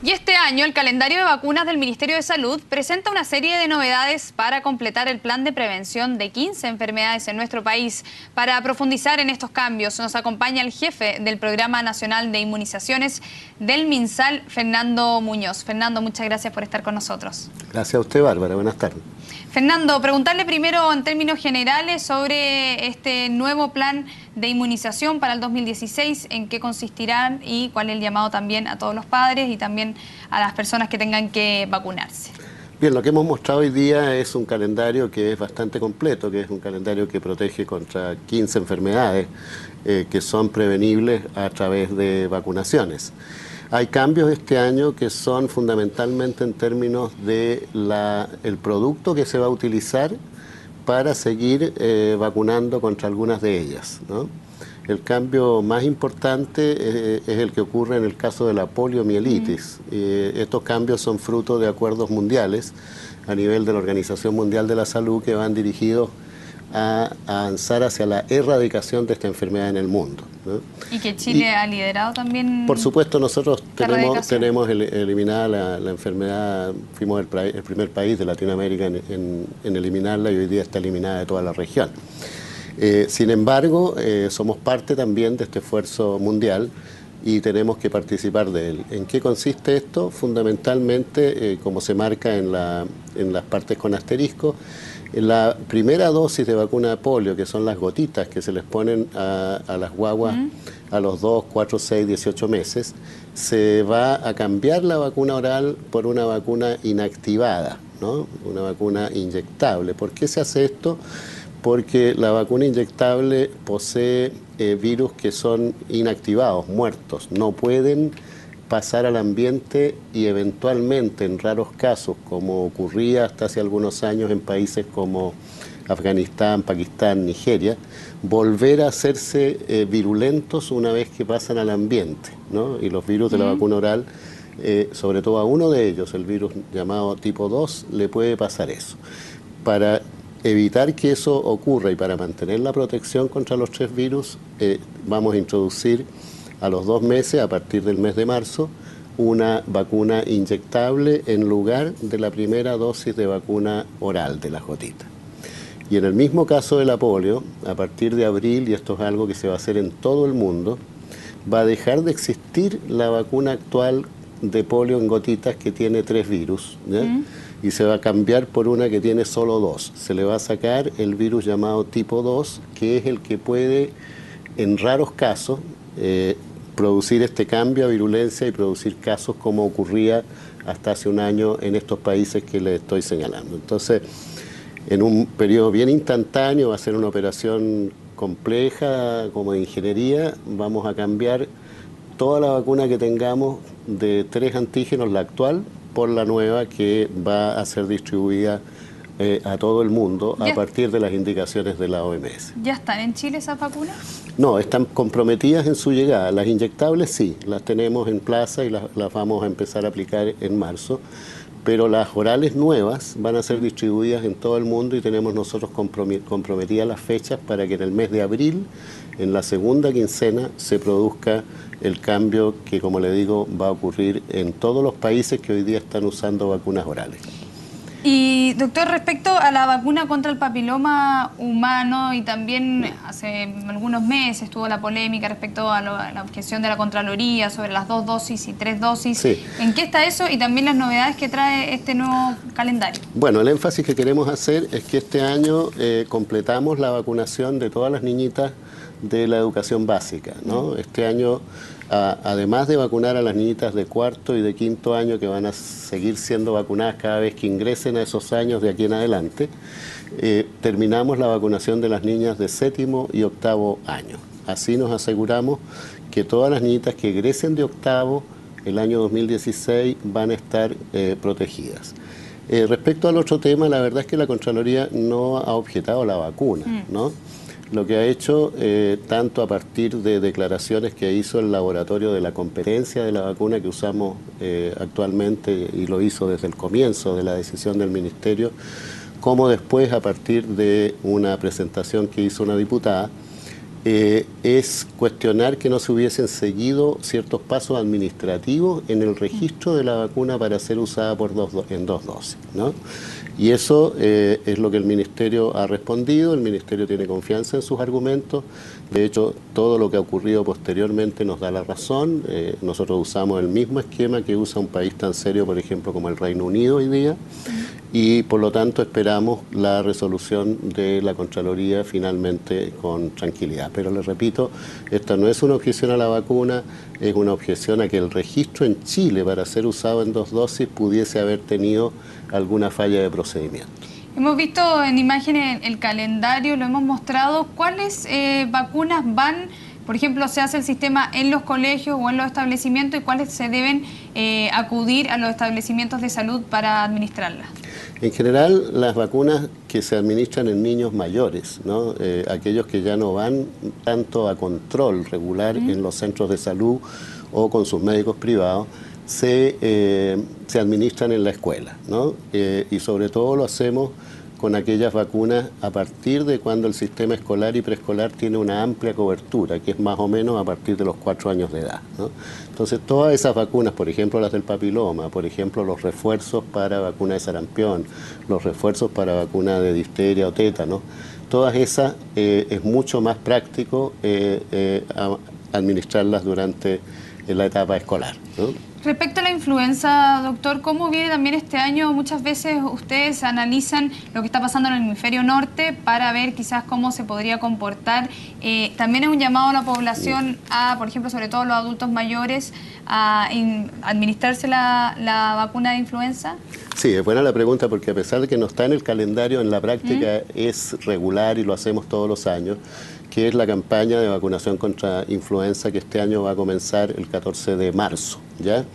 Y este año el calendario de vacunas del Ministerio de Salud presenta una serie de novedades para completar el plan de prevención de 15 enfermedades en nuestro país. Para profundizar en estos cambios nos acompaña el jefe del Programa Nacional de Inmunizaciones del MinSal, Fernando Muñoz. Fernando, muchas gracias por estar con nosotros. Gracias a usted, Bárbara. Buenas tardes. Fernando, preguntarle primero en términos generales sobre este nuevo plan de inmunización para el 2016, en qué consistirán y cuál es el llamado también a todos los padres y también a las personas que tengan que vacunarse. Bien, lo que hemos mostrado hoy día es un calendario que es bastante completo, que es un calendario que protege contra 15 enfermedades que son prevenibles a través de vacunaciones. Hay cambios este año que son fundamentalmente en términos de el producto que se va a utilizar para seguir vacunando contra algunas de ellas, ¿no? El cambio más importante es el que ocurre en el caso de la poliomielitis. Estos cambios son fruto de acuerdos mundiales a nivel de la Organización Mundial de la Salud que van dirigidos a avanzar hacia la erradicación de esta enfermedad en el mundo, ¿no? Y que Chile ha liderado también. Por supuesto, nosotros tenemos eliminada la enfermedad, fuimos el primer país de Latinoamérica en eliminarla y hoy día está eliminada de toda la región. Sin embargo, somos parte también de este esfuerzo mundial y tenemos que participar de él. ¿En qué consiste esto? Fundamentalmente, como se marca en las partes con asterisco, la primera dosis de vacuna de polio, que son las gotitas que se les ponen a las guaguas a los 2, 4, 6, 18 meses, se va a cambiar la vacuna oral por una vacuna inactivada, ¿no? Una vacuna inyectable. ¿Por qué se hace esto? Porque la vacuna inyectable posee virus que son inactivados, muertos, no pueden pasar al ambiente y eventualmente en raros casos, como ocurría hasta hace algunos años en países como Afganistán, Pakistán, Nigeria, volver a hacerse virulentos una vez que pasan al ambiente, ¿no? Y los virus de la vacuna oral, sobre todo a uno de ellos, el virus llamado tipo 2, le puede pasar eso. Para evitar que eso ocurra y para mantener la protección contra los 3 virus, vamos a introducir a los 2 meses, a partir del mes de marzo, una vacuna inyectable en lugar de la primera dosis de vacuna oral de las gotitas. Y en el mismo caso de la polio, a partir de abril, y esto es algo que se va a hacer en todo el mundo, va a dejar de existir la vacuna actual de polio en gotitas que tiene 3 virus, ¿ya? Y se va a cambiar por una que tiene solo 2. Se le va a sacar el virus llamado tipo 2, que es el que puede, en raros casos, producir este cambio a virulencia y producir casos como ocurría hasta hace un año en estos países que les estoy señalando. Entonces, en un periodo bien instantáneo, va a ser una operación compleja como de ingeniería, vamos a cambiar toda la vacuna que tengamos de 3 antígenos, la actual, por la nueva que va a ser distribuida a todo el mundo a partir de las indicaciones de la OMS. ¿Ya están en Chile esas vacunas? No, están comprometidas en su llegada. Las inyectables sí, las tenemos en plaza y las vamos a empezar a aplicar en marzo, pero las orales nuevas van a ser distribuidas en todo el mundo y tenemos nosotros comprometidas las fechas para que en el mes de abril, en la segunda quincena, se produzca el cambio que, como le digo, va a ocurrir en todos los países que hoy día están usando vacunas orales. Y doctor, respecto a la vacuna contra el papiloma humano, y también hace algunos meses tuvo la polémica respecto a la objeción de la Contraloría sobre las 2 dosis y 3 dosis. Sí. ¿En qué está eso y también las novedades que trae este nuevo calendario? Bueno, el énfasis que queremos hacer es que este año completamos la vacunación de todas las niñitas de la educación básica, ¿no? Este año, además de vacunar a las niñitas de 4º y de 5º año que van a seguir siendo vacunadas cada vez que ingresen a esos años de aquí en adelante, terminamos la vacunación de las niñas de 7º y 8º año. Así nos aseguramos que todas las niñitas que egresen de 8º el año 2016 van a estar protegidas. Respecto al otro tema, la verdad es que la Contraloría no ha objetado la vacuna, ¿no? Lo que ha hecho, tanto a partir de declaraciones que hizo el laboratorio de la competencia de la vacuna que usamos actualmente y lo hizo desde el comienzo de la decisión del Ministerio, como después a partir de una presentación que hizo una diputada, es cuestionar que no se hubiesen seguido ciertos pasos administrativos en el registro de la vacuna para ser usada en dos dosis, ¿no? Y eso es lo que el Ministerio ha respondido. El Ministerio tiene confianza en sus argumentos. De hecho, todo lo que ha ocurrido posteriormente nos da la razón. Nosotros usamos el mismo esquema que usa un país tan serio, por ejemplo, como el Reino Unido hoy día. Y por lo tanto esperamos la resolución de la Contraloría finalmente con tranquilidad. Pero les repito, esta no es una objeción a la vacuna, es una objeción a que el registro en Chile para ser usado en dos dosis pudiese haber tenido alguna falla de procedimiento. Hemos visto en imágenes el calendario, lo hemos mostrado. ¿Cuáles vacunas van, por ejemplo, se hace el sistema en los colegios o en los establecimientos, y cuáles se deben acudir a los establecimientos de salud para administrarlas? En general, las vacunas que se administran en niños mayores, ¿no? Aquellos que ya no van tanto a control regular en los centros de salud o con sus médicos privados, se administran en la escuela, ¿no? Y sobre todo lo hacemos con aquellas vacunas a partir de cuando el sistema escolar y preescolar tiene una amplia cobertura, que es más o menos a partir de los 4 años de edad, ¿no? Entonces, todas esas vacunas, por ejemplo las del papiloma, por ejemplo los refuerzos para vacuna de sarampión, los refuerzos para vacuna de difteria o tétano, todas esas es mucho más práctico administrarlas durante la etapa escolar, ¿no? Respecto a la influenza, doctor, ¿cómo viene también este año? Muchas veces ustedes analizan lo que está pasando en el hemisferio norte para ver quizás cómo se podría comportar. También es un llamado a la población a, por ejemplo, sobre todo los adultos mayores, a administrarse la vacuna de influenza. Sí, es buena la pregunta, porque a pesar de que no está en el calendario, en la práctica es regular y lo hacemos todos los años, que es la campaña de vacunación contra influenza, que este año va a comenzar el 14 de marzo, ¿ya?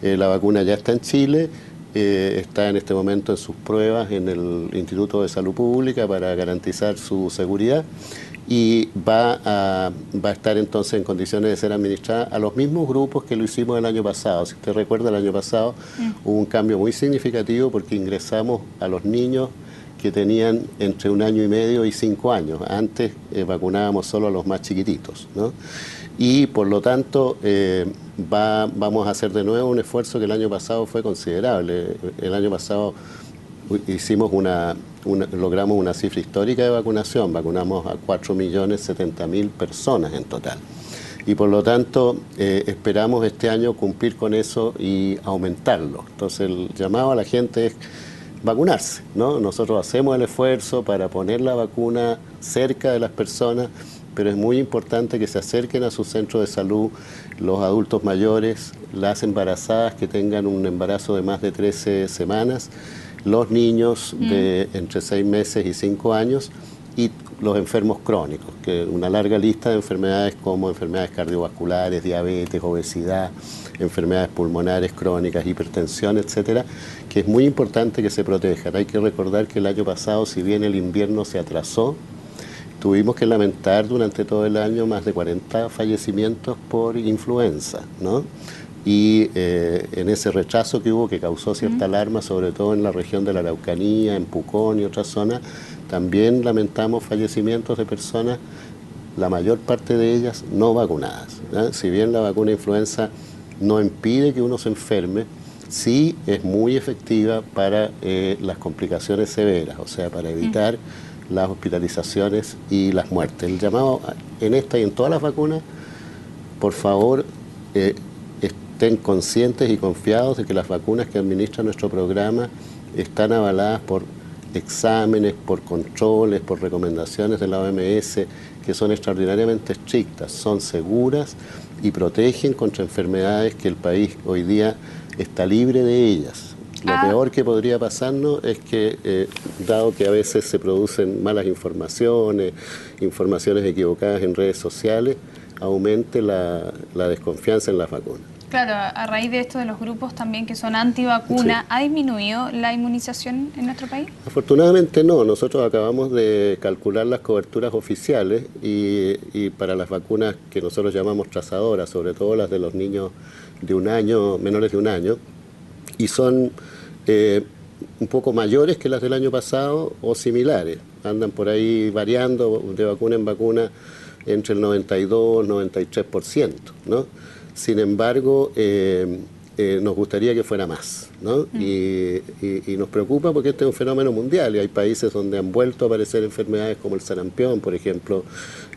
La vacuna ya está en Chile, está en este momento en sus pruebas en el Instituto de Salud Pública para garantizar su seguridad, y va a estar entonces en condiciones de ser administrada a los mismos grupos que lo hicimos el año pasado. Si usted recuerda, el año pasado hubo un cambio muy significativo porque ingresamos a los niños que tenían entre 1 año y medio y 5 años. Antes vacunábamos solo a los más chiquititos, ¿no? Y por lo tanto vamos a hacer de nuevo un esfuerzo que el año pasado fue considerable. El año pasado hicimos logramos una cifra histórica de vacunación, vacunamos a 4.070.000 personas en total. Y por lo tanto esperamos este año cumplir con eso y aumentarlo. Entonces el llamado a la gente es vacunarse, ¿no? Nosotros hacemos el esfuerzo para poner la vacuna cerca de las personas, pero es muy importante que se acerquen a sus centros de salud los adultos mayores, las embarazadas que tengan un embarazo de más de 13 semanas, los niños de entre 6 meses y 5 años, y los enfermos crónicos, que una larga lista de enfermedades como enfermedades cardiovasculares, diabetes, obesidad, enfermedades pulmonares crónicas, hipertensión, etcétera, que es muy importante que se protejan. Hay que recordar que el año pasado, si bien el invierno se atrasó, tuvimos que lamentar durante todo el año más de 40 fallecimientos por influenza, ¿no? Y en ese rechazo que hubo, que causó cierta alarma, sobre todo en la región de la Araucanía, en Pucón y otras zonas, también lamentamos fallecimientos de personas, la mayor parte de ellas no vacunadas, ¿no? Si bien la vacuna influenza no impide que uno se enferme, sí es muy efectiva para las complicaciones severas, o sea, para evitar las hospitalizaciones y las muertes. El llamado en esta y en todas las vacunas, por favor, estén conscientes y confiados de que las vacunas que administra nuestro programa están avaladas por exámenes, por controles, por recomendaciones de la OMS, que son extraordinariamente estrictas, son seguras y protegen contra enfermedades que el país hoy día está libre de ellas. Lo peor que podría pasarnos es que, dado que a veces se producen malas informaciones, informaciones equivocadas en redes sociales, aumente la desconfianza en las vacunas. Claro, a raíz de esto de los grupos también que son antivacuna, sí. ¿Ha disminuido la inmunización en nuestro país? Afortunadamente no. Nosotros acabamos de calcular las coberturas oficiales y para las vacunas que nosotros llamamos trazadoras, sobre todo las de los niños de 1 año, menores de 1 año, y son un poco mayores que las del año pasado o similares. Andan por ahí variando de vacuna en vacuna, entre el 92 y 93%, ¿no? Sin embargo, nos gustaría que fuera más, ¿no? Y nos preocupa porque este es un fenómeno mundial y hay países donde han vuelto a aparecer enfermedades como el sarampión, por ejemplo,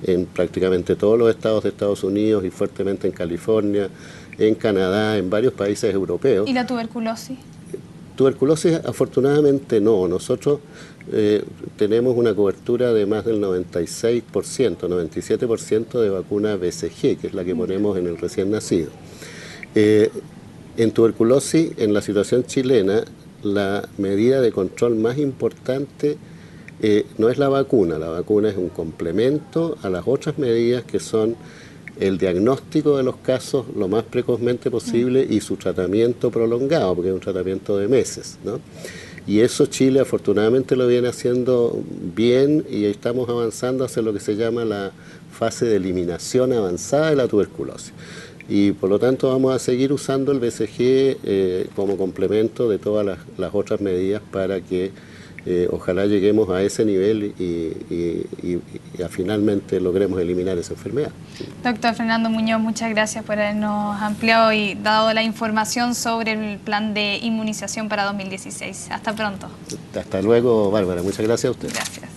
en prácticamente todos los estados de Estados Unidos y fuertemente en California, en Canadá, en varios países europeos. ¿Y la tuberculosis? Tuberculosis, afortunadamente no. Nosotros tenemos una cobertura de más del 96%, 97% de vacuna BCG, que es la que ponemos en el recién nacido. En tuberculosis, en la situación chilena, la medida de control más importante no es la vacuna es un complemento a las otras medidas que son el diagnóstico de los casos lo más precozmente posible y su tratamiento prolongado, porque es un tratamiento de meses, ¿no? Y eso Chile afortunadamente lo viene haciendo bien y estamos avanzando hacia lo que se llama la fase de eliminación avanzada de la tuberculosis. Y por lo tanto vamos a seguir usando el BCG como complemento de todas las otras medidas para que ojalá lleguemos a ese nivel y finalmente logremos eliminar esa enfermedad. Doctor Fernando Muñoz, muchas gracias por habernos ampliado y dado la información sobre el plan de inmunización para 2016. Hasta pronto. Hasta luego, Bárbara. Muchas gracias a usted. Gracias.